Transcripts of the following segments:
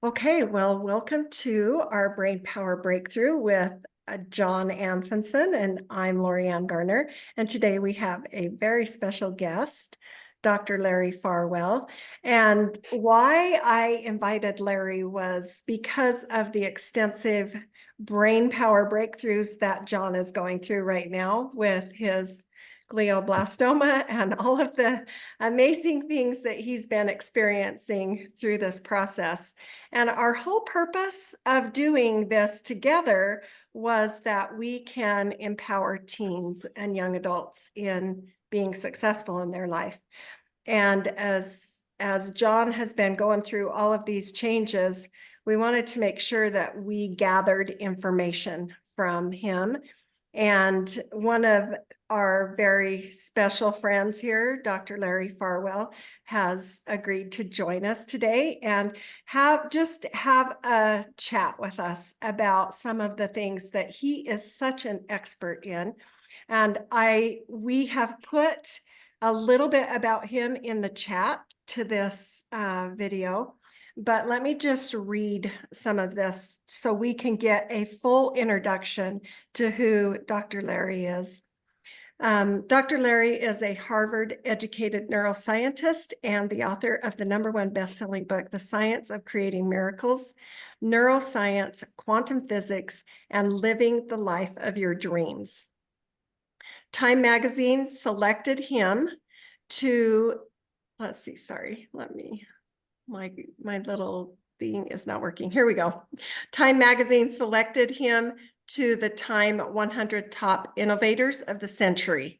Okay, well, welcome to our Brainpower Breakthrough with Jon Anfinson, and I'm LoriAnn Garner. And today we have a very special guest, Dr. Larry Farwell. And why I invited Larry was because of the extensive brainpower breakthroughs that Jon is going through right now with his glioblastoma and all of the amazing things that he's been experiencing through this process. And our whole purpose of doing this together was that we can empower teens and young adults in being successful in their life. And as Jon has been going through all of these changes, we wanted to make sure that we gathered information from him. And one of our very special friends here, Dr. Larry Farwell, has agreed to join us today and have a chat with us about some of the things that he is such an expert in. And we have put a little bit about him in the chat to this video, but let me just read some of this so we can get a full introduction to who Dr. Larry is. Dr. Larry is a Harvard-educated neuroscientist and the author of the #1 best-selling book, The Science of Creating Miracles, Neuroscience, Quantum Physics, and Living the Life of Your Dreams. Time magazine selected him to, let's see, sorry, my little thing is not working. Here we go. Time magazine selected him to the Time 100 Top Innovators of the Century,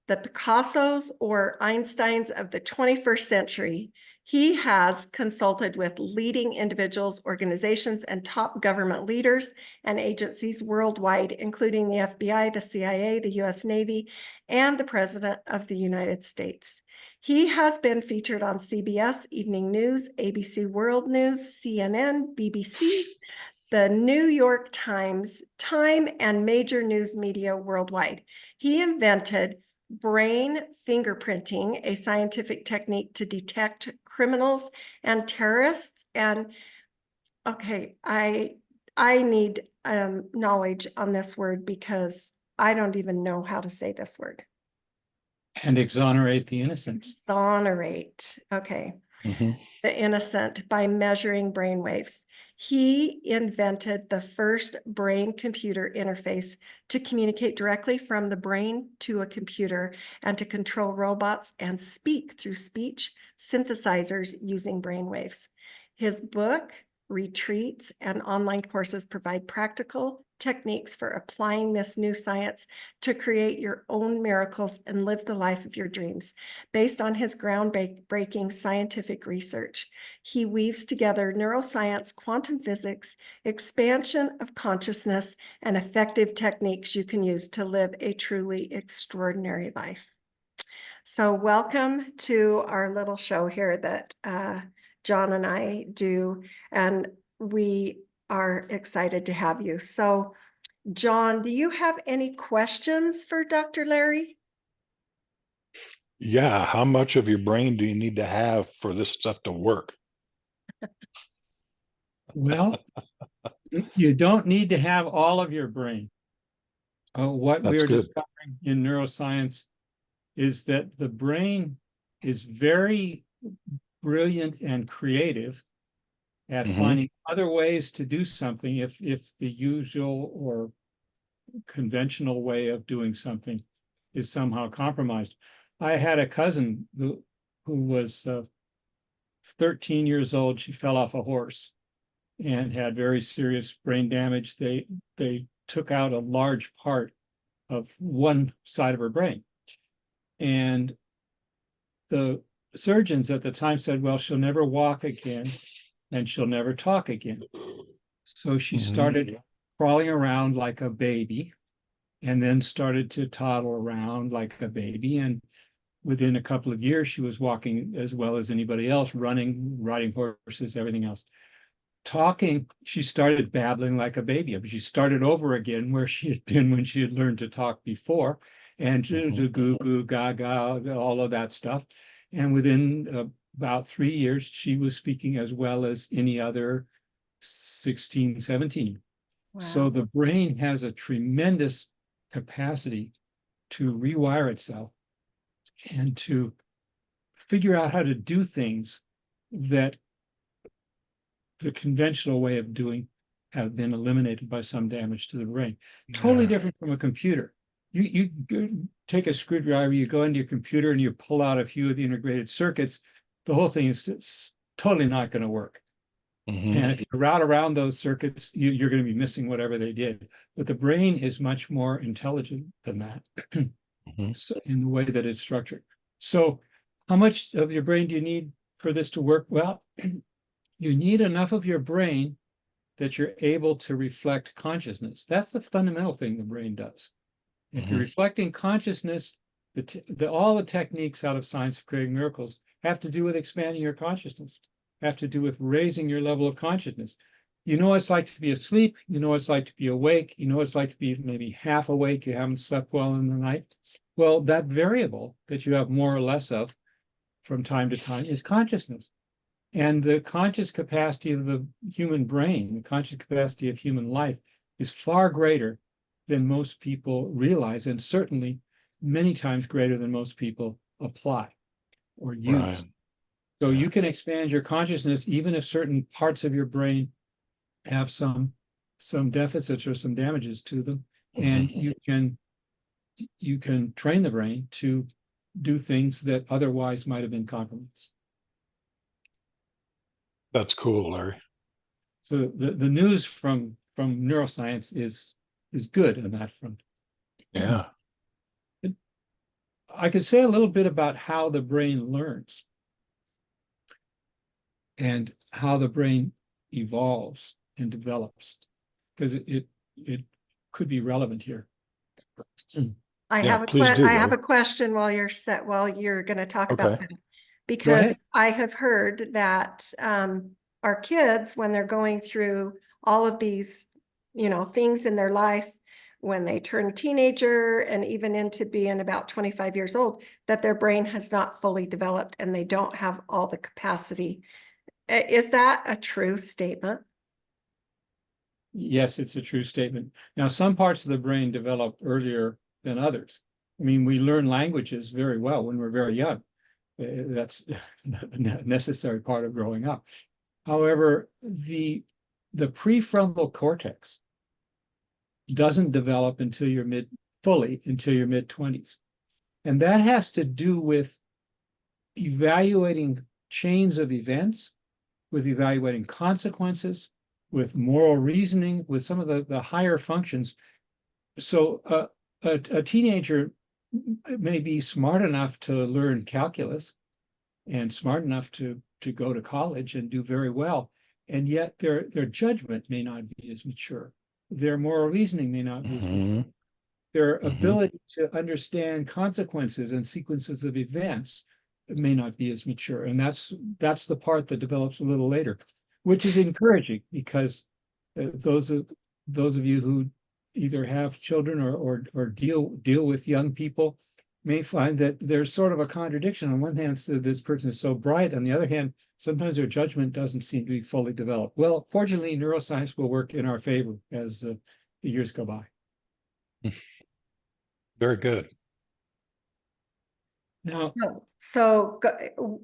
the Picassos or Einsteins of the 21st century. He has consulted with leading individuals, organizations, and top government leaders and agencies worldwide, including the FBI, the CIA, the US Navy, and the President of the United States. He has been featured on CBS Evening News, ABC World News, CNN, BBC, the New York Times, Time, and major news media worldwide. He invented brain fingerprinting, a scientific technique to detect criminals and terrorists. And okay, I need knowledge on this word because I don't even know how to say this word. And exonerate the innocent. Exonerate. Okay. The innocent by measuring brain waves. He invented the first brain-computer interface to communicate directly from the brain to a computer and to control robots and speak through speech synthesizers using brain waves. His book, retreats, and online courses provide practical techniques for applying this new science to create your own miracles and live the life of your dreams. Based on his groundbreaking scientific research, he weaves together neuroscience, quantum physics, expansion of consciousness, and effective techniques you can use to live a truly extraordinary life. So welcome to our little show here that Jon and I do, and we are excited to have you. So, Jon, do you have any questions for Dr. Larry? Yeah, how much of your brain do you need to have for this stuff to work? Well, you don't need to have all of your brain. What we That's are good. discovering in neuroscience is that the brain is very brilliant and creative at finding other ways to do something if the usual or conventional way of doing something is somehow compromised. I had a cousin who was 13 years old. She fell off a horse and had very serious brain damage. They took out a large part of one side of her brain. And the surgeons at the time said, well, she'll never walk again and she'll never talk again. So she started crawling around like a baby and then started to toddle around like a baby. And within a couple of years, she was walking as well as anybody else, running, riding horses, everything else. Talking, she started babbling like a baby. But she started over again where she had been when she had learned to talk before, and to goo goo gaga, all of that stuff. And within about 3 years, she was speaking as well as any other 16, 17. So Wow. the brain has a tremendous capacity to rewire itself and to figure out how to do things that the conventional way of doing have been eliminated by some damage to the brain. Totally Yeah. different from a computer. You take a screwdriver, you go into your computer and you pull out a few of the integrated circuits, the whole thing is totally not going to work. Mhm. And if you route around those circuits, you're going to be missing whatever they did. But the brain is much more intelligent than that Mhm. so in the way that it's structured. So how much of your brain do you need for this to work? Well, you need enough of your brain that you're able to reflect consciousness. That's the fundamental thing the brain does. If you're Mhm. reflecting consciousness, all the techniques out of science of creating miracles have to do with expanding your consciousness, have to do with raising your level of consciousness. You know what it's like to be asleep. You know what it's like to be awake. You know what it's like to be maybe half awake. You haven't slept well in the night. Well, that variable that you have more or less of from time to time is consciousness. And the conscious capacity of the human brain, the conscious capacity of human life is far greater than most people realize, and certainly many times greater than most people apply or use. Right. So Yeah. you can expand your consciousness even if certain parts of your brain have some deficits or some damages to them, and Mhm. you can train the brain to do things that otherwise might have been compromised. That's cool, Larry. So the news from neuroscience is good on that front. Yeah. I could say a little bit about how the brain learns and how the brain evolves and develops, because it could be relevant here. Yeah, please do, I have a Larry. question while you're going to talk about Okay. that. Go ahead. Because I have heard that our kids, when they're going through all of these, things in their life, when they turn teenager and even into being about 25 years old, that their brain has not fully developed and they don't have all the capacity. Is that a true statement? Yes, it's a true statement. Now, some parts of the brain develop earlier than others. I mean, we learn languages very well when we're very young. That's a necessary part of growing up. However, the prefrontal cortex doesn't develop until you're fully until your mid-20s. And that has to do with evaluating chains of events, with evaluating consequences, with moral reasoning, with some of the higher functions. So a teenager may be smart enough to learn calculus and smart enough to go to college and do very well, and yet their judgment may not be as mature. Their moral reasoning may not be as mature. Mhm. Their Mhm. ability to understand consequences and sequences of events may not be as mature. And that's the part that develops a little later, which is encouraging because those of you who either have children or deal with young people may find that there's sort of a contradiction. On one hand, so this person is so bright. On the other hand, sometimes their judgment doesn't seem to be fully developed. Well, fortunately, neuroscience will work in our favor as the years go by. Very good. Now,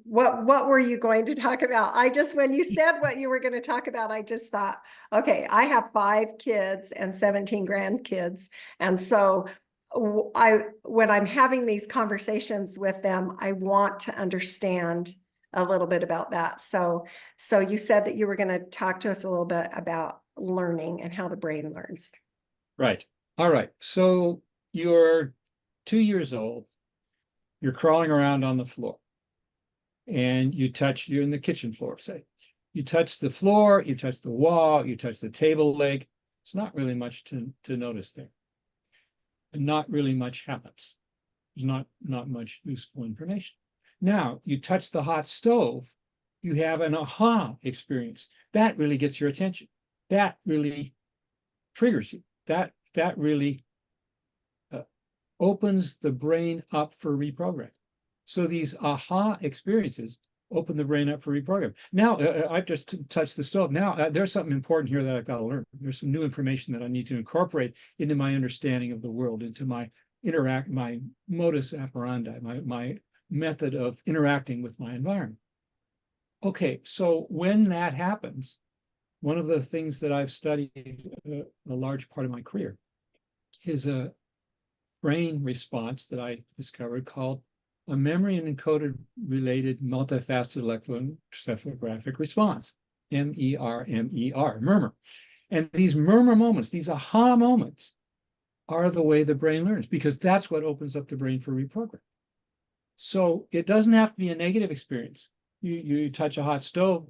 What were you going to talk about? When you said what you were going to talk about, I just thought, okay, I have 5 kids and 17 grandkids. And so when I'm having these conversations with them, I want to understand a little bit about that. So you said that you were going to talk to us a little bit about learning and how the brain learns. right. All right. So you're 2 years old, you're crawling around on the floor, and you're in the kitchen floor, say. You touch the floor, you touch the wall, you touch the table leg. It's not really much to notice there. And not really much happens. There's not much useful information. Now, you touch the hot stove, you have an aha experience. That really gets your attention. That really triggers you. That really opens the brain up for reprogramming. So these aha experiences open the brain up for reprogram. Now, I've just touched the stove. Now, there's something important here that I've got to learn. There's some new information that I need to incorporate into my understanding of the world, into my my modus operandi, my method of interacting with my environment. Okay, so when that happens, one of the things that I've studied a large part of my career is a brain response that I discovered called a memory and encoded related multifaceted electroencephalographic response, MER, murmur. And these murmur moments, these aha moments, are the way the brain learns, because that's what opens up the brain for reprogram. So it doesn't have to be a negative experience. You touch a hot stove,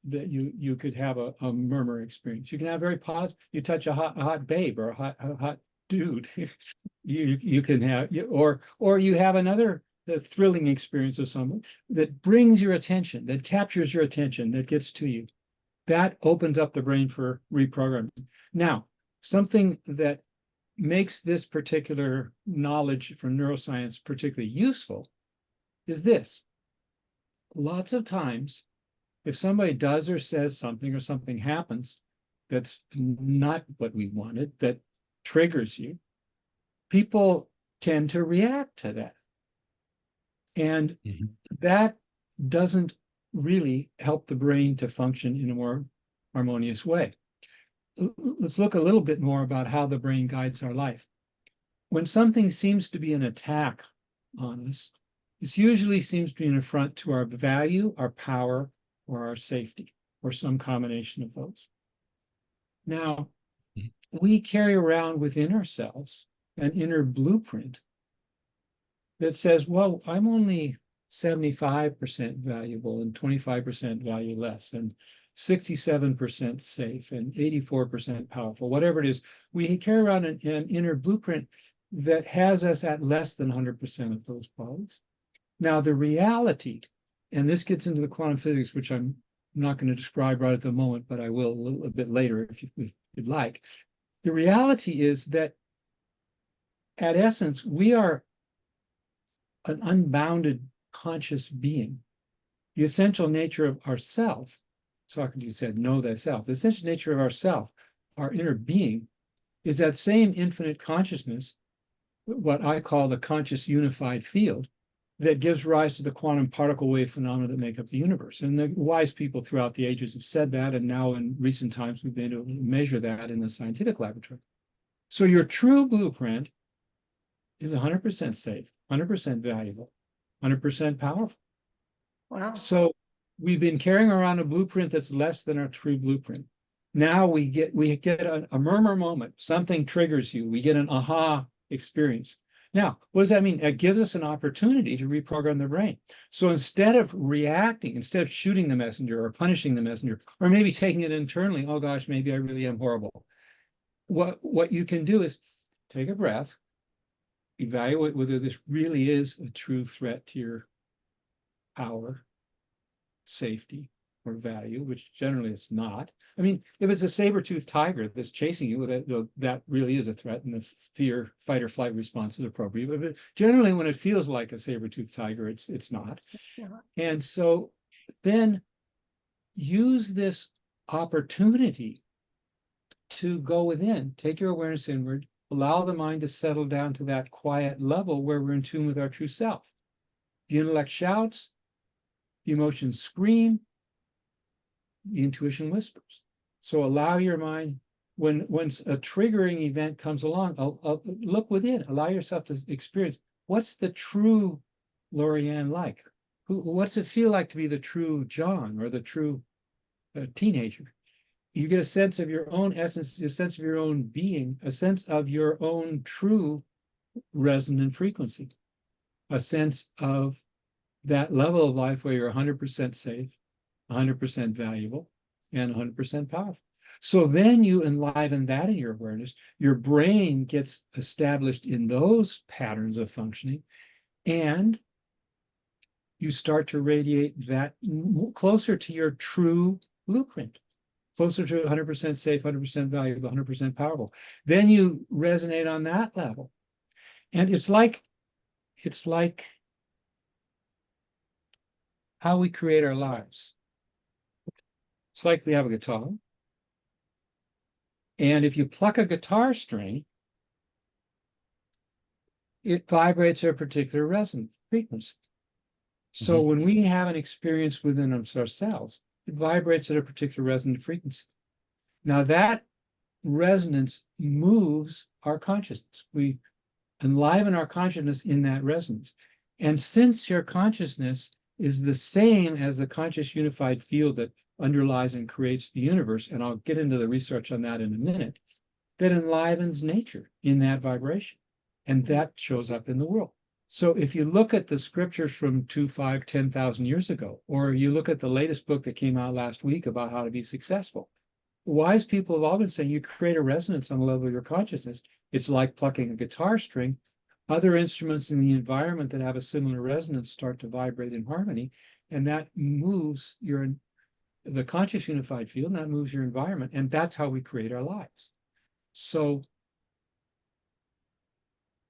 that you could have a murmur experience. You can have very positive. You touch a hot babe or a hot dude, you can have, or you have another thrilling experience of someone that brings your attention, that captures your attention, that gets to you. That opens up the brain for reprogramming. Now, something that makes this particular knowledge from neuroscience particularly useful is this. Lots of times, if somebody does or says something or something happens that's not what we wanted, that triggers you, people tend to react to that. And that doesn't really help the brain to function in a more harmonious way. Let's look a little bit more about how the brain guides our life. When something seems to be an attack on us, it usually seems to be an affront to our value, our power, or our safety, or some combination of those. Now, we carry around within ourselves an inner blueprint that says, well, I'm only 75% valuable and 25% valueless and 67% safe and 84% powerful, whatever it is. We carry around an inner blueprint that has us at less than 100% of those qualities. Now, the reality, and this gets into the quantum physics, which I'm not going to describe right at the moment, but I will a little bit later if you'd like. The reality is that, at essence, we are an unbounded conscious being. The essential nature of ourself, Socrates said, know thyself. The essential nature of ourself, our inner being, is that same infinite consciousness, what I call the conscious unified field, that gives rise to the quantum particle wave phenomena that make up the universe. And the wise people throughout the ages have said that, and now in recent times we've been able to measure that in the scientific laboratory. So your true blueprint is 100% safe, 100% valuable, 100% powerful. Wow. So we've been carrying around a blueprint that's less than our true blueprint. Now we get a murmur moment, something triggers you, we get an aha experience. Now, what does that mean? It gives us an opportunity to reprogram the brain. So instead of reacting, instead of shooting the messenger or punishing the messenger, or maybe taking it internally, oh gosh, maybe I really am horrible. What you can do is take a breath, evaluate whether this really is a true threat to your power, safety, or value, which generally it's not. I mean, if it's a saber-toothed tiger that's chasing you, that really is a threat, and the fear, fight, or flight response is appropriate. But generally, when it feels like a saber-toothed tiger, it's not. And so then use this opportunity to go within, take your awareness inward, allow the mind to settle down to that quiet level where we're in tune with our true self. The intellect shouts, the emotions scream, the intuition whispers. So allow your mind, when a triggering event comes along, look within, allow yourself to experience, what's the true LoriAnn like? What's it feel like to be the true John or the true teenager? You get a sense of your own essence, a sense of your own being, a sense of your own true resonant frequency, a sense of that level of life where you're 100% safe, 100% valuable, and 100% powerful. So then you enliven that in your awareness. Your brain gets established in those patterns of functioning, and you start to radiate that closer to your true blueprint, closer to 100% safe, 100% valuable, 100% powerful. Then you resonate on that level. And it's like how we create our lives. It's like we have a guitar. And if you pluck a guitar string, it vibrates at a particular resonant frequency. So when we have an experience within ourselves, it vibrates at a particular resonant frequency. Now that resonance moves our consciousness. We enliven our consciousness in that resonance. And since your consciousness is the same as the conscious unified field that underlies and creates the universe, and I'll get into the research on that in a minute, that enlivens nature in that vibration. And that shows up in the world. So if you look at the scriptures from 2, 5, 10,000 years ago, or you look at the latest book that came out last week about how to be successful, wise people have all been saying you create a resonance on the level of your consciousness. It's like plucking a guitar string. Other instruments in the environment that have a similar resonance start to vibrate in harmony, and that moves the conscious unified field, and that moves your environment, and that's how we create our lives. So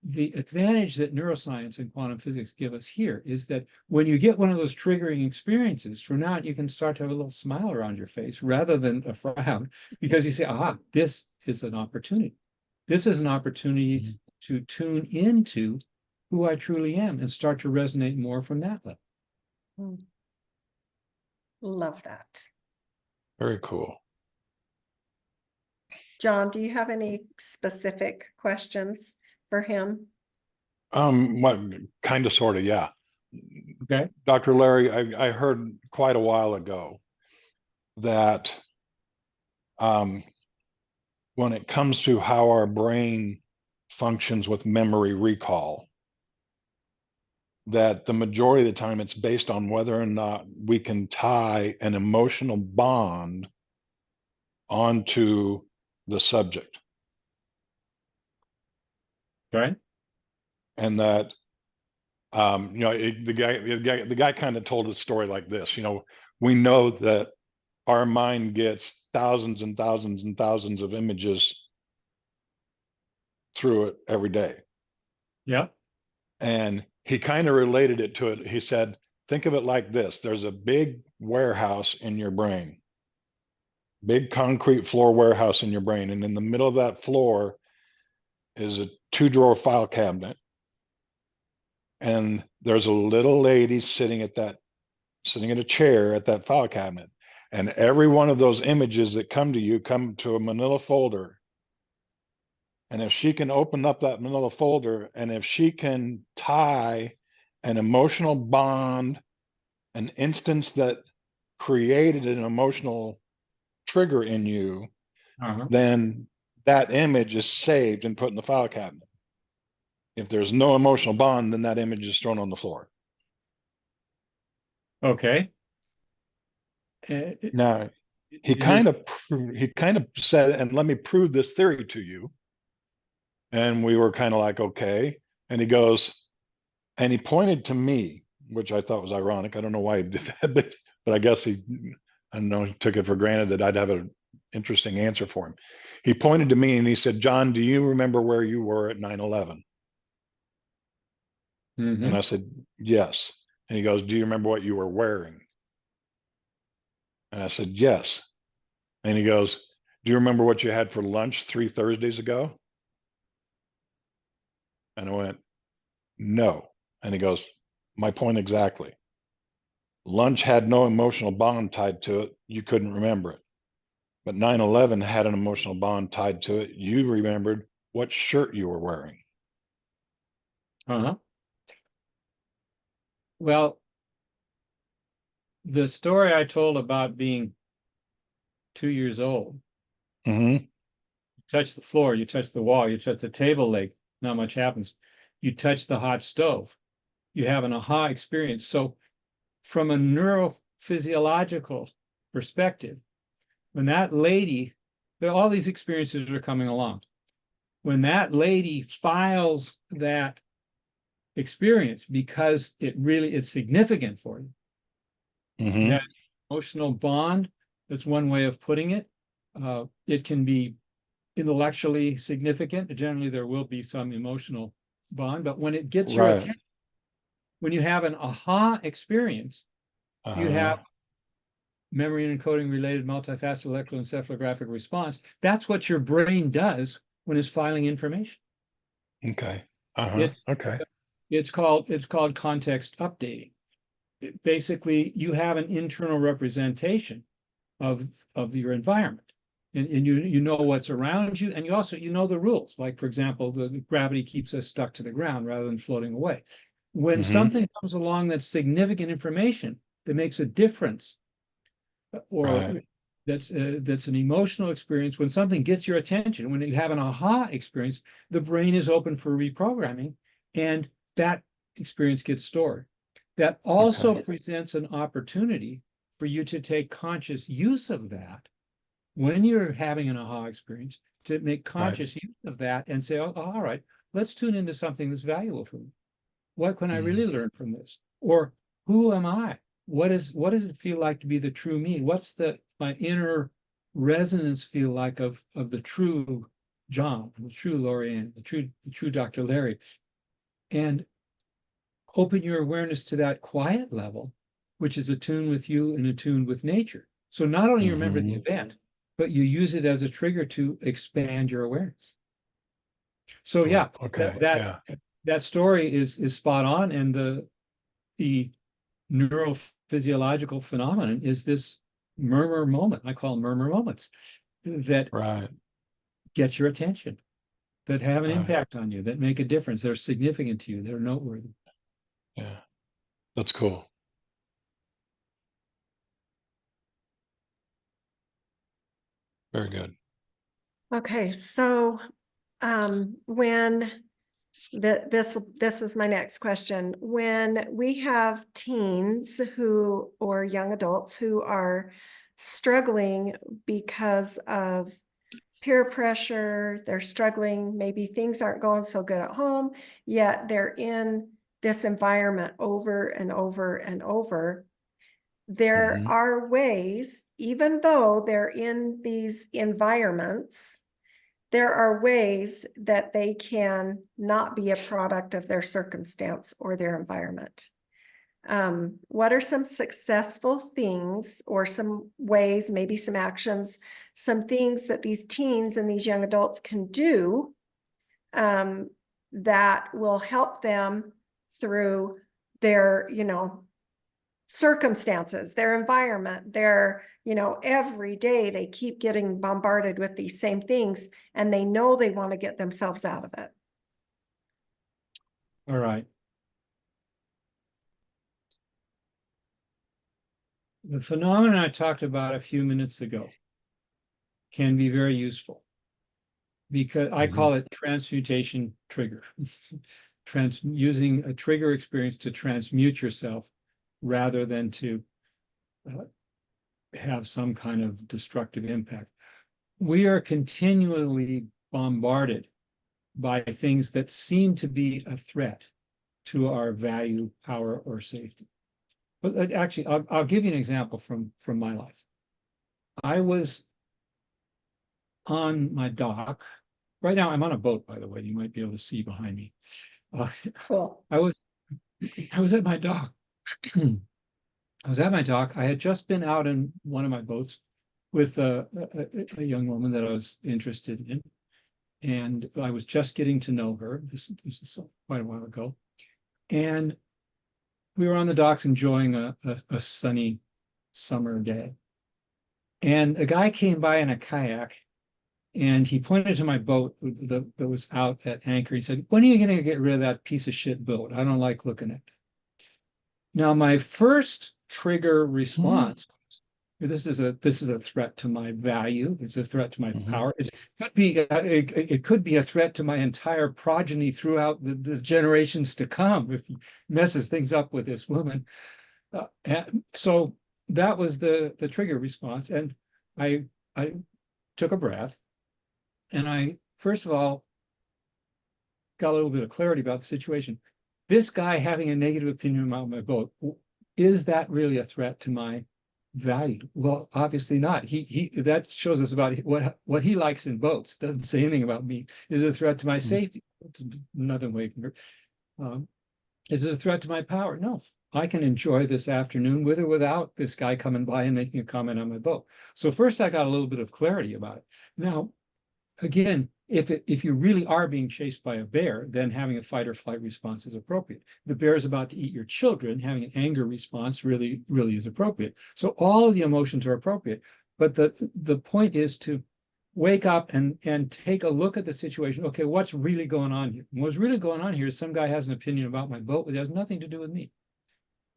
the advantage that neuroscience and quantum physics give us here is that when you get one of those triggering experiences, from now on, you can start to have a little smile around your face rather than a frown, because you say, aha, this is an opportunity. This is an opportunity to tune into who I truly am and start to resonate more from that level. Love that. Very cool. John, do you have any specific questions for him? What kind of, sort of, yeah. Okay. Dr. Larry, I heard quite a while ago that when it comes to how our brain functions with memory recall, that the majority of the time it's based on whether or not we can tie an emotional bond onto the subject. Okay. And that the guy kind of told a story like this. We know that our mind gets thousands and thousands and thousands of images through it every day. Yeah. And he kind of related it to it. He said, think of it like this. There's a big warehouse in your brain, big concrete floor warehouse in your brain. And in the middle of that floor is a 2-drawer file cabinet. And there's a little lady sitting at a chair at that file cabinet. And every one of those images that come to you come to a manila folder. And if she can open up that manila folder, and if she can tie an emotional bond, an instance that created an emotional trigger in you, then that image is saved and put in the file cabinet. If there's no emotional bond, then that image is thrown on the floor. Okay. Now, he kind of said, and let me prove this theory to you. And we were kind of like, okay. And he goes, and he pointed to me, which I thought was ironic. I don't know why he did that, but I guess I don't know, he took it for granted that I'd have an interesting answer for him. He pointed to me and he said, John, do you remember where you were at 9/11? And I said, yes. And he goes, do you remember what you were wearing? And I said, yes. And he goes, do you remember what you had for lunch 3 Thursdays ago? And I went, no. And he goes, my point exactly. Lunch had no emotional bond tied to it. You couldn't remember it. But 9/11 had an emotional bond tied to it. You remembered what shirt you were wearing. Well, the story I told about being 2 years old, you touch the floor, you touch the wall, you touch the table leg, not much happens. You touch the hot stove, you have an aha experience. So from a neurophysiological perspective, when that lady, all these experiences are coming along. When that lady files that experience because it's significant for you, that emotional bond, that's one way of putting it. It can be intellectually significant. Generally, there will be some emotional bond, but when it gets your attention, when you have an aha experience, you have memory and encoding related multifaceted electroencephalographic response. That's what your brain does when it's filing information. Okay. It's Okay. it's called context updating. Basically, you have an internal representation of your environment. And you know what's around you, and you know the rules. Like, for example, the gravity keeps us stuck to the ground rather than floating away. When something comes along that's significant information that makes a difference, or Right. that's an emotional experience, when something gets your attention, when you have an aha experience, the brain is open for reprogramming, and that experience gets stored. That also presents an opportunity for you to take conscious use of that when you're having an aha experience, to make conscious use of that and say, oh, all right, let's tune into something that's valuable for me. What can I really learn from this? Or who am I? What does it feel like to be the true me? What's my inner resonance feel like of the true John, the true LoriAnn, the true Dr. Larry? And open your awareness to that quiet level, which is attuned with you and attuned with nature. So not only you remember the event, but you use it as a trigger to expand your awareness. So yeah, that story is spot on, and the neurophysiological phenomenon is this murmur moment. I call them murmur moments that get your attention, that have an impact on you, that make a difference, that are significant to you, that are noteworthy. Yeah, that's cool. Very good. Okay, so when this is my next question. When we have teens or young adults who are struggling because of peer pressure, they're struggling, maybe things aren't going so good at home, yet they're in this environment over and over and over. There are ways, even though they're in these environments, there are ways that they can not be a product of their circumstance or their environment. What are some successful things, or some ways, maybe some actions, some things that these teens and these young adults can do that will help them through their, circumstances, their environment, every day they keep getting bombarded with these same things, and they know they want to get themselves out of it. All right. The phenomenon I talked about a few minutes ago can be very useful, because I call it transmutation trigger. Using a trigger experience to transmute yourself rather than to have some kind of destructive impact. We are continually bombarded by things that seem to be a threat to our value, power, or safety. But actually, I'll give you an example from my life. I was on my dock. Right now, I'm on a boat, by the way. You might be able to see behind me. Cool. I was at my dock. I was at my dock. I had just been out in one of my boats with a young woman that I was interested in, and I was just getting to know her. This is quite a while ago, and we were on the docks enjoying a sunny summer day. And a guy came by in a kayak, and he pointed to my boat that was out at anchor. He said, "When are you going to get rid of that piece of shit boat? I don't like looking at it." Now, my first trigger response, this is a threat to my value. It's a threat to my power. It could be a threat to my entire progeny throughout the generations to come if he messes things up with this woman. So that was the trigger response, and I took a breath, and I first of all got a little bit of clarity about the situation. This guy having a negative opinion about my boat, is that really a threat to my value? Well, obviously not. He that shows us about what he likes in boats. It doesn't say anything about me. Is it a threat to my safety? It's another way. Is it a threat to my power? No. I can enjoy this afternoon with or without this guy coming by and making a comment on my boat. So first I got a little bit of clarity about it. Now, again, if you really are being chased by a bear, then having a fight or flight response is appropriate. The bear is about to eat your children, having an anger response really is appropriate. So all of the emotions are appropriate. But the point is to wake up and take a look at the situation. Okay, what's really going on here? And what's really going on here is some guy has an opinion about my boat, but it has nothing to do with me.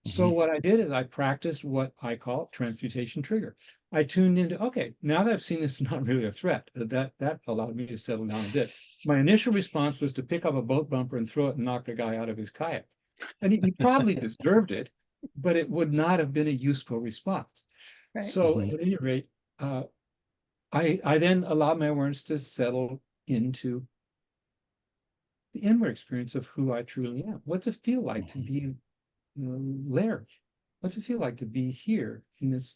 So what I did is I practiced what I call transmutation trigger. I tuned into, okay, now that I've seen this is not really a threat, that allowed me to settle down a bit. My initial response was to pick up a boat bumper and throw it and knock the guy out of his kayak. And he probably deserved it, but it would not have been a useful response. Right. So at any rate, I then allowed my awareness to settle into the inward experience of who I truly am. What's it feel like to be Larry? What's it feel like to be here in this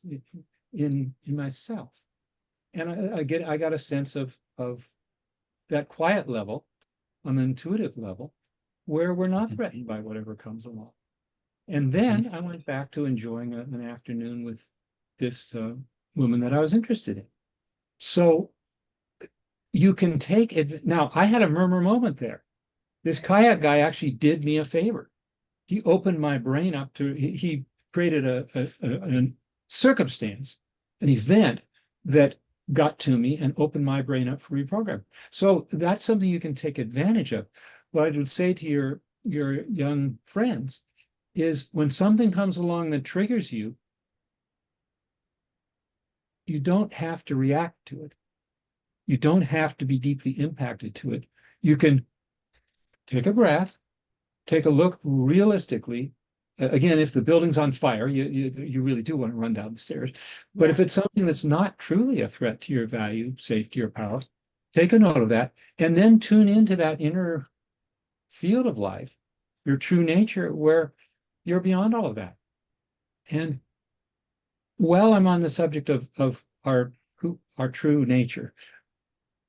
in myself? And I got a sense of that quiet level, an intuitive level, where we're not threatened by whatever comes along. And then I went back to enjoying an afternoon with this woman that I was interested in. So you can take it. Now, I had a murmur moment there. This kayak guy actually did me a favor. He opened my brain up to, he created a circumstance, an event that got to me and opened my brain up for reprogram. So that's something you can take advantage of. What I would say to your young friends is when something comes along that triggers you, you don't have to react to it. You don't have to be deeply impacted to it. You can take a breath, take a look realistically. Again, if the building's on fire, you really do want to run down the stairs. But if it's something that's not truly a threat to your value, safety, or power, take a note of that, and then tune into that inner field of life, your true nature, where you're beyond all of that. And while I'm on the subject of our true nature,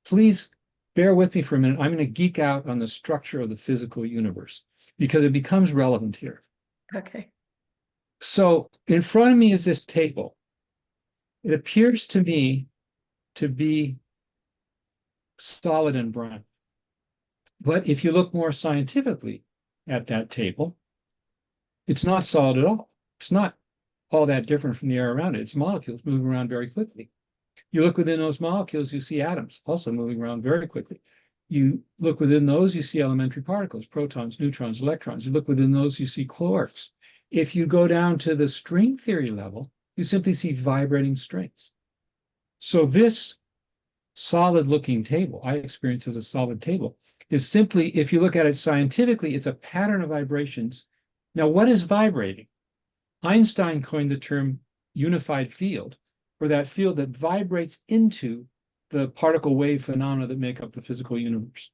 please bear with me for a minute. I'm going to geek out on the structure of the physical universe because it becomes relevant here. Okay. So in front of me is this table. It appears to me to be solid and brown. But if you look more scientifically at that table, it's not solid at all. It's not all that different from the air around it. It's molecules moving around very quickly. You look within those molecules, you see atoms also moving around very quickly. You look within those, you see elementary particles, protons, neutrons, electrons. You look within those, you see quarks. If you go down to the string theory level, you simply see vibrating strings. So this solid-looking table, I experience as a solid table, is simply, if you look at it scientifically, it's a pattern of vibrations. Now, what is vibrating? Einstein coined the term unified field, for that field that vibrates into the particle wave phenomena that make up the physical universe.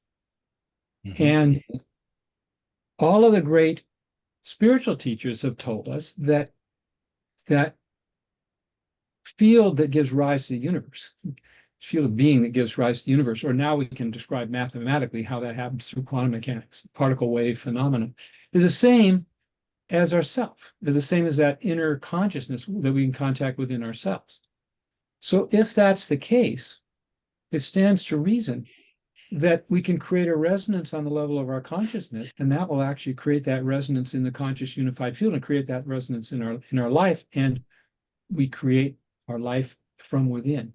And all of the great spiritual teachers have told us that that field that gives rise to the universe, field of being that gives rise to the universe, or now we can describe mathematically how that happens through quantum mechanics, particle wave phenomena, is the same as ourself, is the same as that inner consciousness that we can contact within ourselves. So if that's the case, it stands to reason that we can create a resonance on the level of our consciousness, and that will actually create that resonance in the conscious unified field and create that resonance in our life, and we create our life from within.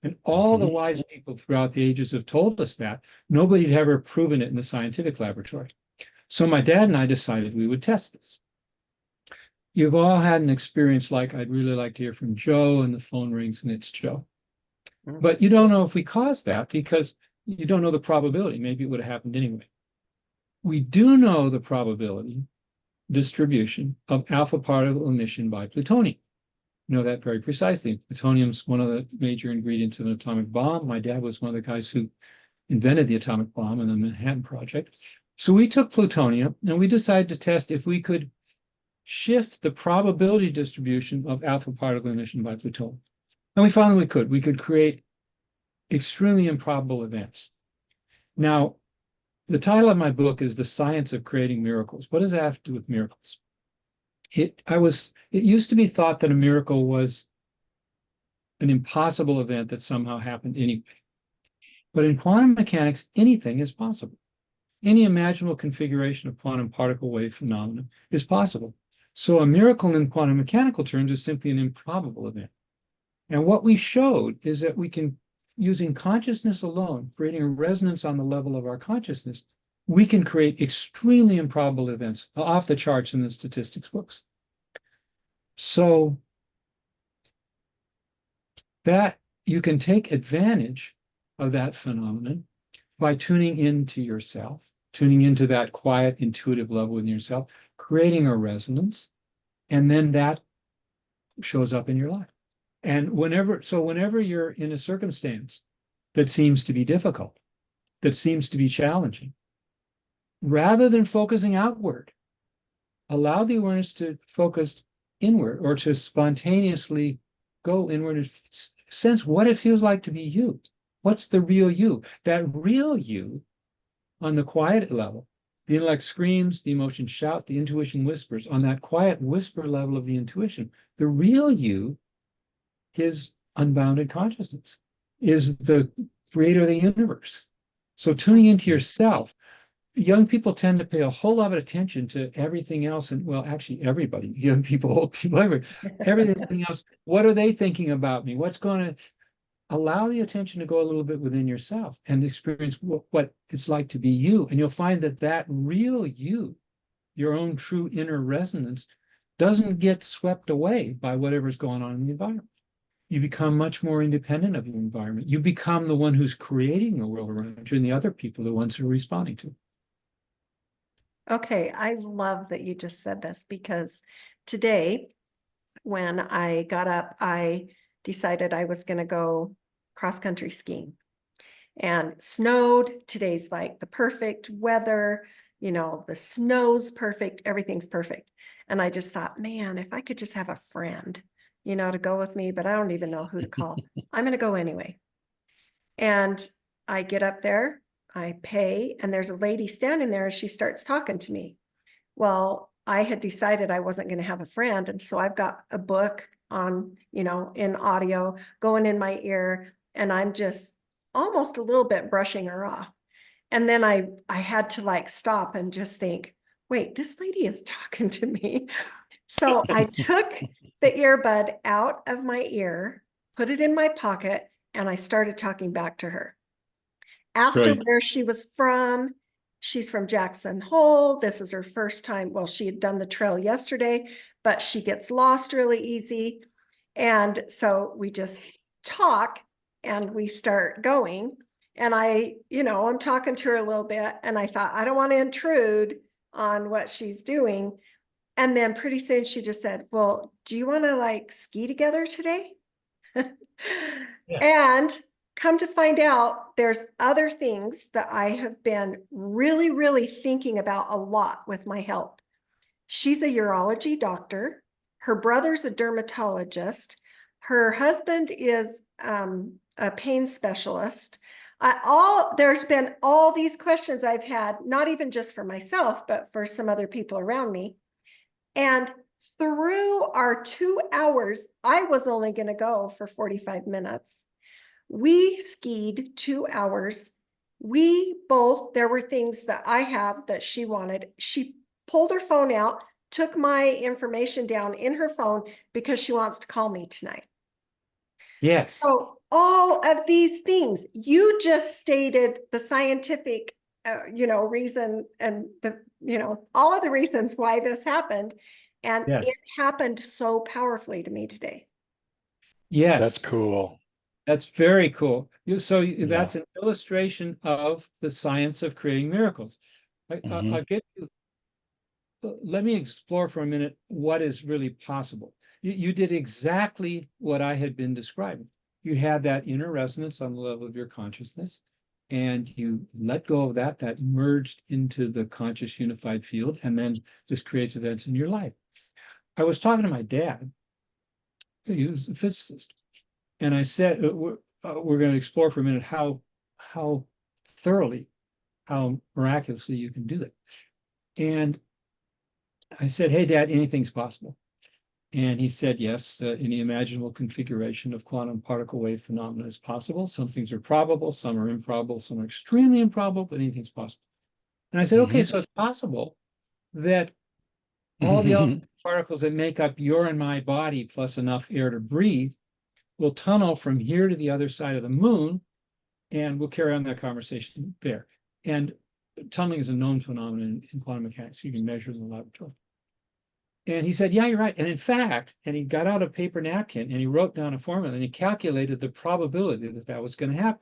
And all the wise people throughout the ages have told us that. Nobody had ever proven it in the scientific laboratory. So my dad and I decided we would test this. You've all had an experience like, I'd really like to hear from Joe, and the phone rings and it's Joe. But you don't know if we caused that because you don't know the probability. Maybe it would have happened anyway. We do know the probability distribution of alpha particle emission by plutonium. You know that very precisely. Plutonium's one of the major ingredients of an atomic bomb. My dad was one of the guys who invented the atomic bomb in the Manhattan Project. So we took plutonium and we decided to test if we could shift the probability distribution of alpha particle emission by plutonium. And we found that we could create extremely improbable events. Now, the title of my book is The Science of Creating Miracles. What does that have to do with miracles? it used to be thought that a miracle was an impossible event that somehow happened anyway. But in quantum mechanics, anything is possible. Any imaginable configuration of quantum particle wave phenomena is possible. So a miracle in quantum mechanical terms is simply an improbable event. And what we showed is that we can, using consciousness alone, creating a resonance on the level of our consciousness, we can create extremely improbable events off the charts in the statistics books. So that you can take advantage of that phenomenon by tuning into yourself, tuning into that quiet, intuitive level within yourself, creating a resonance, and then that shows up in your life. And whenever you're in a circumstance that seems to be difficult, that seems to be challenging, rather than focusing outward, allow the awareness to focus inward, or to spontaneously go inward and sense what it feels like to be you. What's the real you? That real you, on the quiet level, the intellect screams, the emotions shout, the intuition whispers. On that quiet whisper level of the intuition, the real you is unbounded consciousness, is the creator of the universe. So tuning into yourself, young people tend to pay a whole lot of attention to everything else. And well, actually everybody, young people, old people, everything else. What are they thinking about me? What's going to allow the attention to go a little bit within yourself and experience what it's like to be you. And you'll find that that real you, your own true inner resonance, doesn't get swept away by whatever's going on in the environment. You become much more independent of your environment. You become the one who's creating the world around you, and the other people are the ones who are responding to it. Okay, I love that you just said this, because today, when I got up, I decided I was going to go cross-country skiing. And it snowed. Today's like the perfect weather, you know, the snow's perfect, everything's perfect. And I just thought, man, if I could just have a friend, you know, to go with me, but I don't even know who to call. I'm going to go anyway. And I get up there, I pay, and there's a lady standing there, and she starts talking to me. Well, I had decided I wasn't going to have a friend. And so I've got a book on, you know, in audio going in my ear, and I'm just almost a little bit brushing her off. And then I had to like stop and just think, wait, this lady is talking to me. So I took the earbud out of my ear, put it in my pocket, and I started talking back to her. Asked her where she was from. She's from Jackson Hole. This is her first time. Well, she had done the trail yesterday, but she gets lost really easy. And so we just talk and we start going. And I'm talking to her a little bit, and I thought, I don't want to intrude on what she's doing. And then pretty soon she just said, well, do you want to like ski together today? Yes. And come to find out, there's other things that I have been really, really thinking about a lot with my health. She's a urology doctor. Her brother's a dermatologist. Her husband is a pain specialist. There's been all these questions I've had, not even just for myself, but for some other people around me. And through our 2 hours, I was only going to go for 45 minutes. We skied 2 hours. There were things that I have that she wanted. She pulled her phone out, took my information down in her phone because she wants to call me tonight. Yes. So all of these things, you just stated the scientific, reason, and all of the reasons why this happened. And yes, it happened so powerfully to me today. Yes. That's cool. That's very cool. That's an illustration of the science of creating miracles. I'll get you. Let me explore for a minute what is really possible. You did exactly what I had been describing. You had that inner resonance on the level of your consciousness, and you let go of that merged into the conscious unified field, and then this creates events in your life. I was talking to my dad, he was a physicist, and I said, we're going to explore for a minute how thoroughly, how miraculously you can do that. And I said, hey, Dad, anything's possible. And he said, yes, any imaginable configuration of quantum particle wave phenomena is possible. Some things are probable, some are improbable, some are extremely improbable, but anything's possible. And I said, okay, so it's possible that all the particles that make up your and my body, plus enough air to breathe, will tunnel from here to the other side of the moon, and we'll carry on that conversation there. And tunneling is a known phenomenon in quantum mechanics. You can measure it in the laboratory. And he said, yeah, you're right. And in fact, and he got out a paper napkin and he wrote down a formula and he calculated the probability that that was going to happen.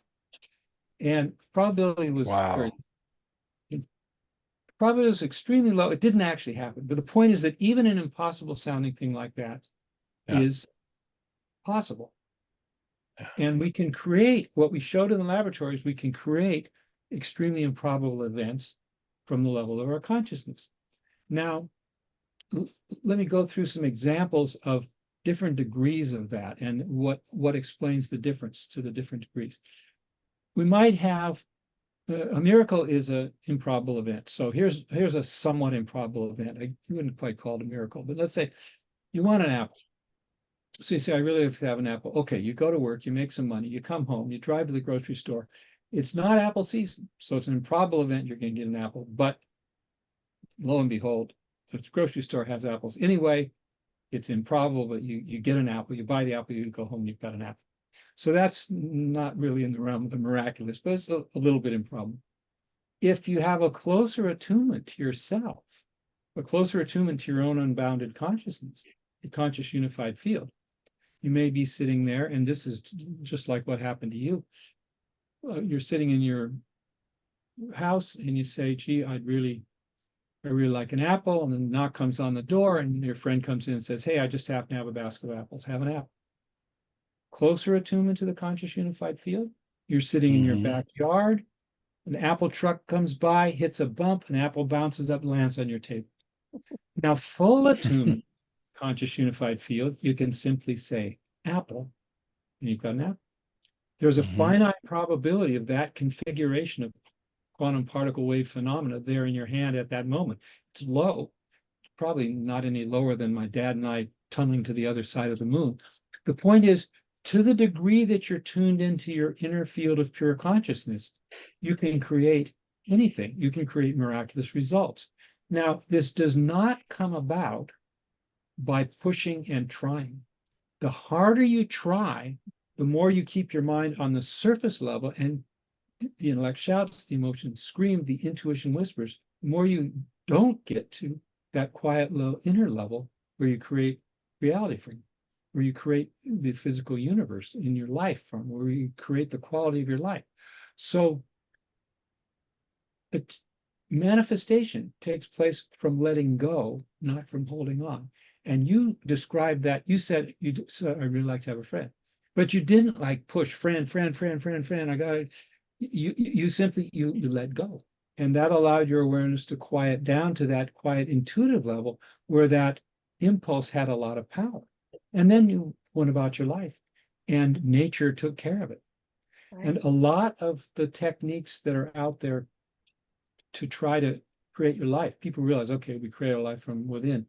And probability was Wow. probability was extremely low. It didn't actually happen. But the point is that even an impossible sounding thing like that is possible. And we can create what we showed in the laboratories, we can create extremely improbable events from the level of our consciousness. Now, let me go through some examples of different degrees of that and what explains the difference to the different degrees. We might have a miracle is an improbable event. So here's a somewhat improbable event. I wouldn't quite call it a miracle, but let's say you want an apple. So you say, I really like to have an apple. Okay, you go to work, you make some money, you come home, you drive to the grocery store. It's not apple season, so it's an improbable event you're going to get an apple. But lo and behold, the grocery store has apples anyway. It's improbable, but you get an apple, you buy the apple, you go home, you've got an apple. So that's not really in the realm of the miraculous, but it's a little bit improbable. If you have a closer attunement to yourself, a closer attunement to your own unbounded consciousness, the conscious unified field, you may be sitting there, and this is just like what happened to you. You're sitting in your house and you say, gee, I really like an apple. And then knock comes on the door and your friend comes in and says, hey, I just happen to have a basket of apples. Have an apple. Closer attunement to the conscious unified field. You're sitting in your backyard. An apple truck comes by, hits a bump, an apple bounces up and lands on your table. Now, full attunement, conscious unified field, you can simply say apple, and you've got an apple. There's a finite probability of that configuration of quantum particle wave phenomena there in your hand at that moment. It's low, probably not any lower than my dad and I tunneling to the other side of the moon. The point is, to the degree that you're tuned into your inner field of pure consciousness, you can create anything. You can create miraculous results. Now, this does not come about by pushing and trying. The harder you try, the more you keep your mind on the surface level, and the intellect shouts, the emotions scream, the intuition whispers, the more you don't get to that quiet, low inner level where you create reality from, where you create the physical universe in your life from, where you create the quality of your life. So the manifestation takes place from letting go, not from holding on. And you described that, you said, I really like to have a friend, but you didn't like push friend, I got it. You simply, you let go. And that allowed your awareness to quiet down to that quiet intuitive level where that impulse had a lot of power. And then you went about your life and nature took care of it. Right. And a lot of the techniques that are out there to try to create your life, people realize, okay, we create our life from within,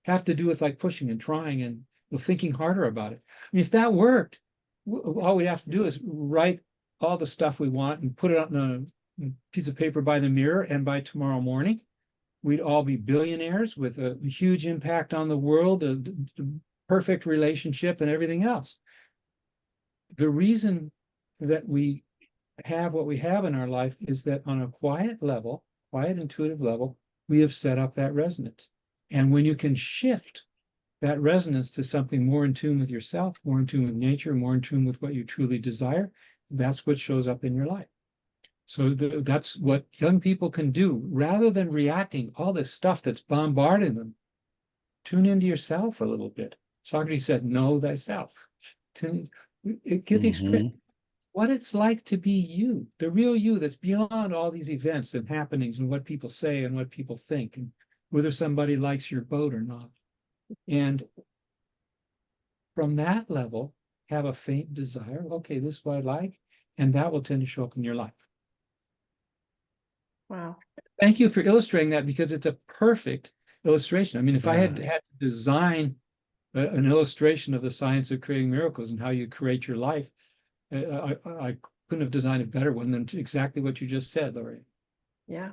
have to do with like pushing and trying and thinking harder about it. I mean, if that worked, all we have to do is write all the stuff we want and put it on a piece of paper by the mirror, and by tomorrow morning, we'd all be billionaires with a huge impact on the world, a perfect relationship and everything else. The reason that we have what we have in our life is that on a quiet level, quiet intuitive level, we have set up that resonance. And when you can shift that resonance to something more in tune with yourself, more in tune with nature, more in tune with what you truly desire, that's what shows up in your life. So that's what young people can do. Rather than reacting all this stuff that's bombarding them, tune into yourself a little bit. Socrates said, know thyself. Get the experience. What it's like to be you, the real you that's beyond all these events and happenings and what people say and what people think and whether somebody likes your boat or not. And from that level, have a faint desire, okay, this is what I like, and that will tend to show up in your life. Wow. Thank you for illustrating that, because it's a perfect illustration. I mean, if I had Yeah. had to design an illustration of the science of creating miracles and how you create your life, I couldn't have designed a better one than exactly what you just said, Lori. Yeah.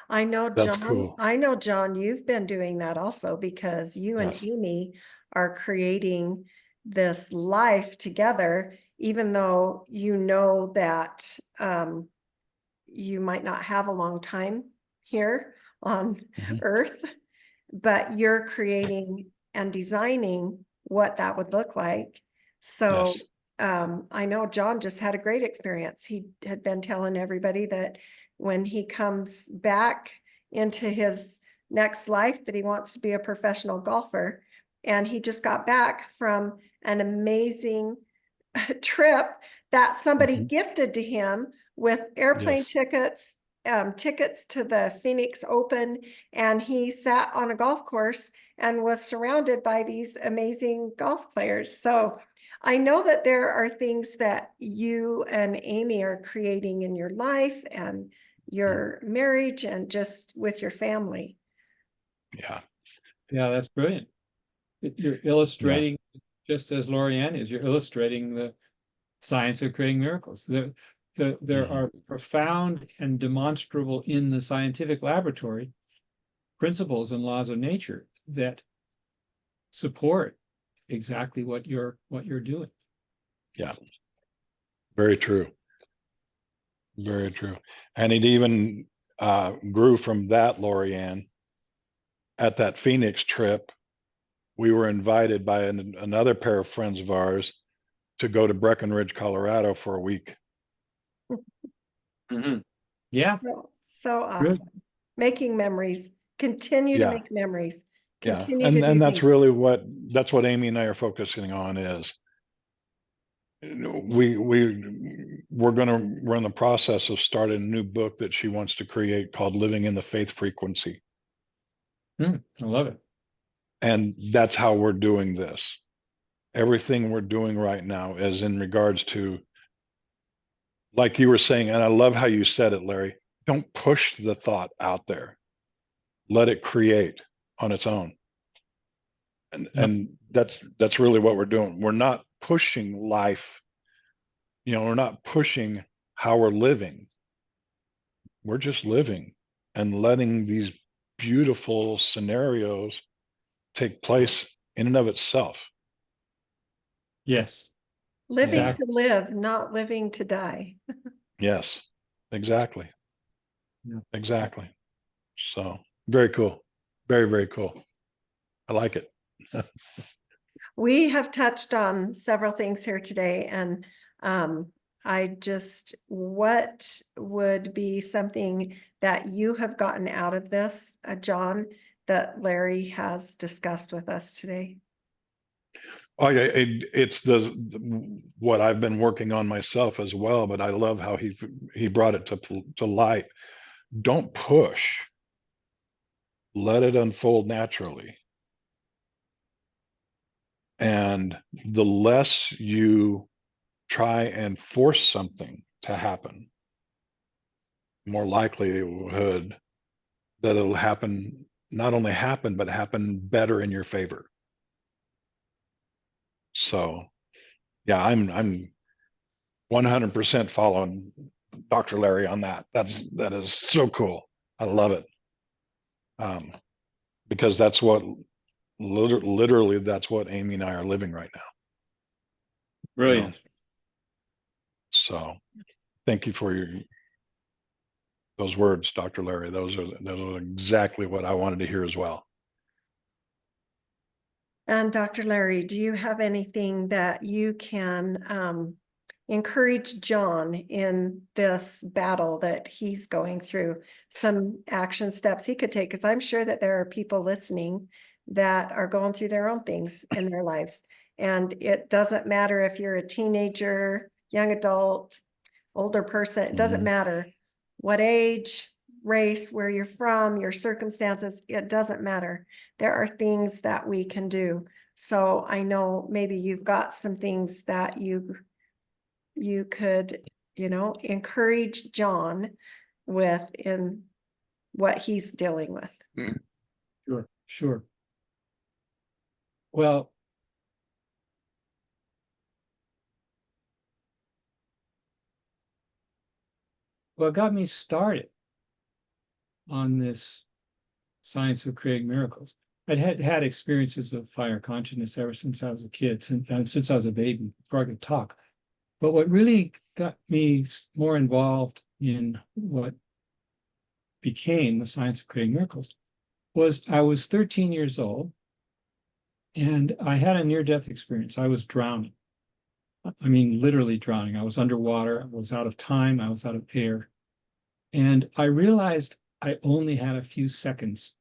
I know, That's John, cool. you've been doing that also, because you and Yes. Amy are creating this life together, even though you know that you might not have a long time here on Mhm. Earth, but you're creating and designing what that would look like. So Yes. I know John just had a great experience. He had been telling everybody that when he comes back into his next life, that he wants to be a professional golfer. And he just got back from an amazing trip that somebody Mhm. gifted to him with airplane Yes. tickets to the Phoenix Open. And he sat on a golf course and was surrounded by these amazing golf players. So I know that there are things that you and Amy are creating in your life and your marriage and just with your family. Yeah. Yeah, that's brilliant. You're illustrating, just as LoriAnn is, you're illustrating the science of creating miracles. There Mhm. are profound and demonstrable in the scientific laboratory principles and laws of nature that support exactly what you're doing. Yeah. Very true. Very true. And it even grew from that, LoriAnn. At that Phoenix trip, we were invited by another pair of friends of ours to go to Breckenridge, Colorado for a week. Yeah, So good. awesome. Making memories, continue to Yeah. make memories, Yeah. continue to do That's things. really that's what Amy and I are focusing on is we're in the process of starting a new book that she wants to create called Living in the Faith Frequency. I love it. And that's how we're doing this. Everything we're doing right now is in regards to, like you were saying, and I love how you said it, Larry, don't push the thought out there. Let it create on its own. Yep. And that's really what we're doing. We're not pushing life, we're not pushing how we're living. We're just living and letting these beautiful scenarios take place in and of itself. Yes, Living Yeah. to live, not living to die. Yes, exactly. Yeah. Exactly. So very cool. Very, very cool. I like it. We have touched on several things here today, and what would be something that you have gotten out of this, John, that Larry has discussed with us today? Oh yeah, it's what I've been working on myself as well, but I love how he brought it to light. Don't push. Let it unfold naturally. And the less you try and force something to happen, more likelihood that it'll happen, not only happen, but happen better in your favor. So yeah, I'm 100% following Dr. Larry on that. That is so cool. I love it. Because that's what literally that's what Amy and I are living right now. Brilliant. So thank you for those words, Dr. Larry. Those are exactly what I wanted to hear as well. And Dr. Larry, do you have anything that you can encourage John in this battle that he's going through? Some action steps he could take, because I'm sure that there are people listening that are going through their own things in their lives. And it doesn't matter if you're a teenager, young adult, older person, it doesn't matter what age, race, where you're from, your circumstances, it doesn't matter. There are things that we can do. So I know maybe you've got some things that you could, encourage John with in what he's dealing with. Sure. Sure. Well, what got me started on this science of creating miracles, I'd had experiences of higher consciousness ever since I was a kid, since I was a baby, before I could talk. But what really got me more involved in what became the science of creating miracles was I was 13 years old and I had a near-death experience. I was drowning. I mean, literally drowning. I was underwater. I was out of time. I was out of air. And I realized I only had a few seconds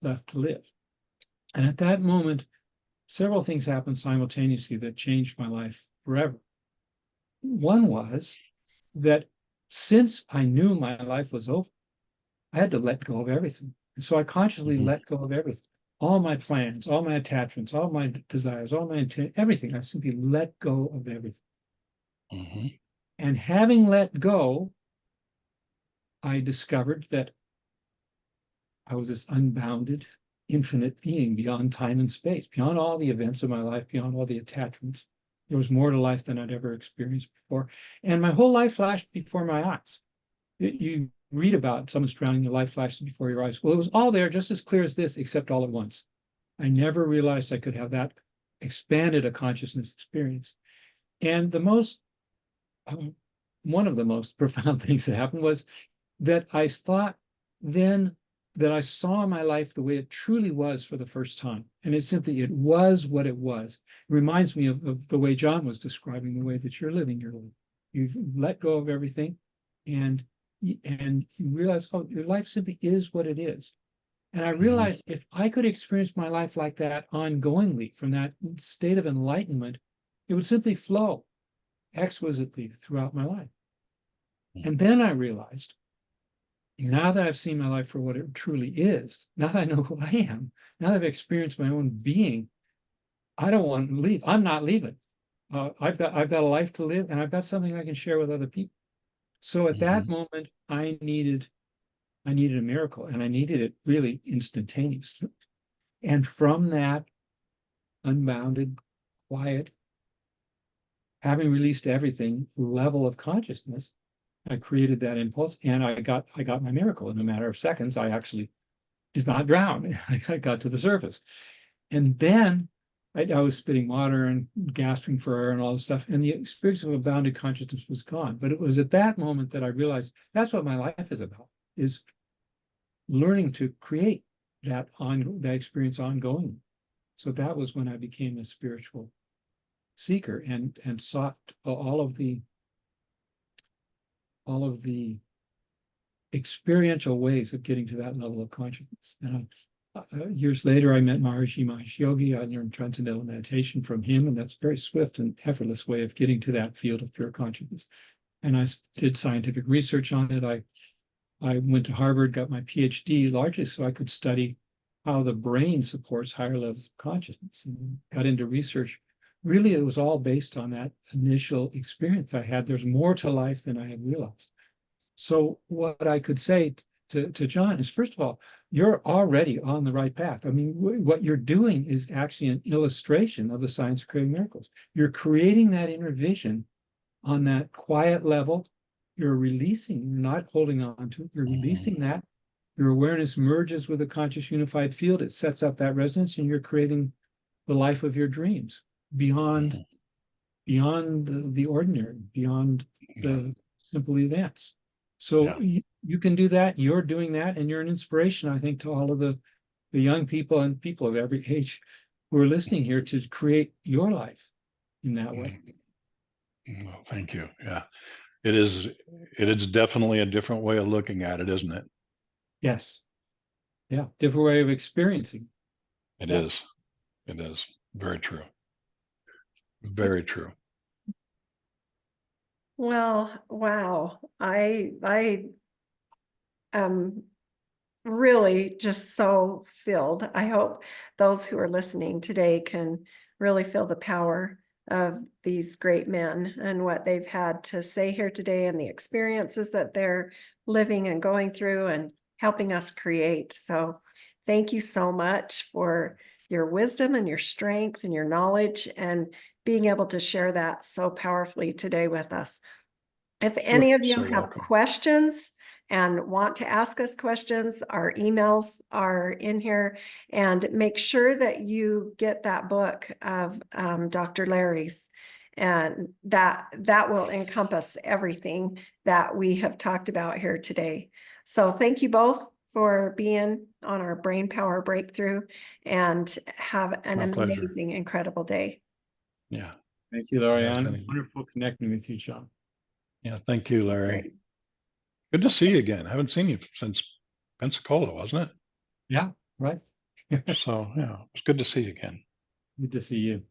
left to live. And at that moment, several things happened simultaneously that changed my life forever. One was that since I knew my life was over, I had to let go of everything. And so I consciously let go of everything. All my plans, all my attachments, all my desires, all my intent, everything. I simply let go of everything. And having let go, I discovered that I was this unbounded, infinite being beyond time and space, beyond all the events of my life, beyond all the attachments. There was more to life than I'd ever experienced before. And my whole life flashed before my eyes. You read about someone's drowning, your life flashes before your eyes. Well, it was all there just as clear as this, except all at once. I never realized I could have that expanded a consciousness experience. And the most, one of the most profound things that happened was that I thought then that I saw my life the way it truly was for the first time. And it was what it was. It reminds me of the way Jon was describing the way that you're living your life. You've let go of everything and you realize, oh, your life simply is what it is. And I realized if I could experience my life like that ongoingly from that state of enlightenment, it would simply flow exquisitely throughout my life. And then I realized, now that I've seen my life for what it truly is, now that I know who I am, now that I've experienced my own being, I don't want to leave. I'm not leaving. I've got a life to live, and I've got something I can share with other people. So at that moment, I needed a miracle, and I needed it really instantaneously. And from that unbounded, quiet, having released everything level of consciousness, I created that impulse, and I got my miracle in a matter of seconds. I actually did not drown. I got to the surface, and then I was spitting water and gasping for air and all this stuff, and the experience of unbounded consciousness was gone. But it was at that moment that I realized that's what my life is about: is learning to create that experience ongoing. So that was when I became a spiritual seeker and sought all of the experiential ways of getting to that level of consciousness. And years later, I met Maharishi Mahesh Yogi. I learned transcendental meditation from him, and that's a very swift and effortless way of getting to that field of pure consciousness. And I did scientific research on it. I went to Harvard, got my PhD largely so I could study how the brain supports higher levels of consciousness, and got into research. Really, it was all based on that initial experience I had. There's more to life than I had realized. So what I could say to Jon is, first of all, you're already on the right path. I mean, what you're doing is actually an illustration of the science of creating miracles. You're creating that inner vision on that quiet level. You're releasing, you're not holding on to it. You're releasing that. Your awareness merges with a conscious unified field. It sets up that resonance, and you're creating the life of your dreams beyond the ordinary, beyond the simple events. So you can do that. You're doing that, and you're an inspiration, I think, to all of the young people and people of every age who are listening here to create your life in that way. Well, thank you. Yeah, it is definitely a different way of looking at it, isn't it? Yes. Yeah, different way of experiencing. It is. It is. Very true. Very true. Well, wow. I am really just so filled. I hope those who are listening today can really feel the power of these great men and what they've had to say here today, and the experiences that they're living and going through and helping us create. So thank you so much for your wisdom and your strength and your knowledge and being able to share that so powerfully today with us. If any of you So have welcome. questions and want to ask us questions, our emails are in here, and make sure that you get that book of Dr. Larry's, and that will encompass everything that we have talked about here today. So thank you both for being on our Brain Power Breakthrough, and have an My pleasure. amazing, incredible day. Yeah. Thank you, It has LoriAnn. been- Wonderful connecting with you, John. Yeah. Thank you, Larry. Great. Good to see you again. I haven't seen you since Pensacola, wasn't Yeah, right. it? So yeah, it's good to see you again. Good to see you.